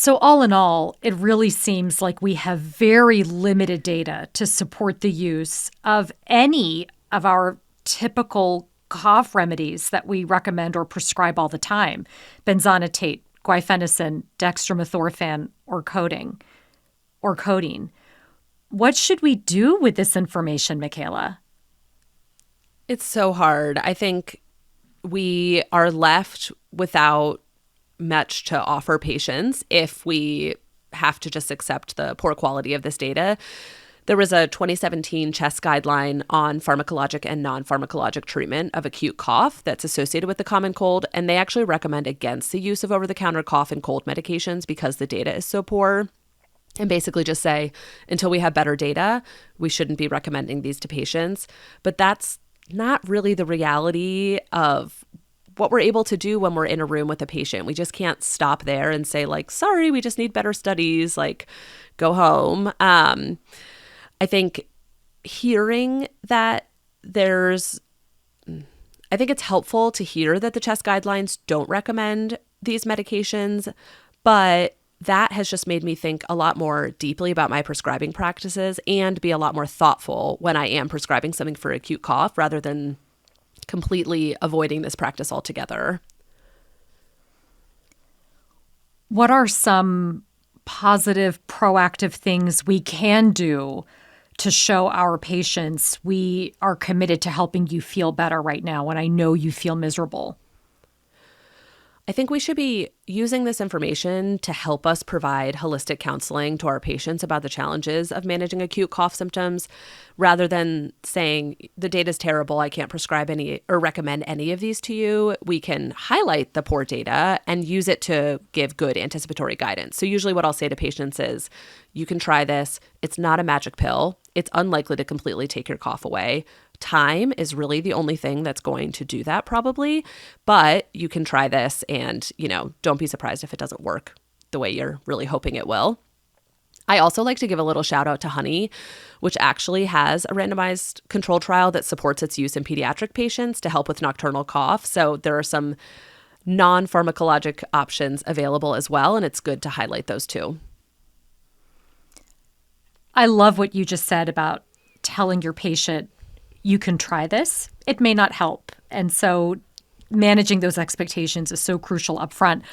So all in all, it really seems like we have very limited data to support the use of any of our typical cough remedies that we recommend or prescribe all the time: benzonatate, guaifenesin, dextromethorphan, or codeine. What should we do with this information, Micaela? It's so hard. I think we are left without much to offer patients if we have to just accept the poor quality of this data. There was a 2017 CHEST guideline on pharmacologic and non-pharmacologic treatment of acute cough that's associated with the common cold, and they actually recommend against the use of over-the-counter cough and cold medications because the data is so poor, and basically just say, until we have better data, we shouldn't be recommending these to patients. But that's not really the reality of what we're able to do when we're in a room with a patient. We just can't stop there and say, like, sorry, we just need better studies, like, go home. I think hearing that I think it's helpful to hear that the CHEST guidelines don't recommend these medications, but that has just made me think a lot more deeply about my prescribing practices and be a lot more thoughtful when I am prescribing something for acute cough rather than completely avoiding this practice altogether. What are some positive, proactive things we can do to show our patients we are committed to helping you feel better right now when I know you feel miserable? I think we should be using this information to help us provide holistic counseling to our patients about the challenges of managing acute cough symptoms, rather than saying the data is terrible, I can't prescribe any or recommend any of these to you. We can highlight the poor data and use it to give good anticipatory guidance. So usually what I'll say to patients is, you can try this. It's not a magic pill. It's unlikely to completely take your cough away. Time is really the only thing that's going to do that probably, but you can try this and, don't be surprised if it doesn't work the way you're really hoping it will. I also like to give a little shout out to Honey, which actually has a randomized control trial that supports its use in pediatric patients to help with nocturnal cough. So there are some non-pharmacologic options available as well, and it's good to highlight those too. I love what you just said about telling your patient, you can try this. It may not help. And so managing those expectations is so crucial up front.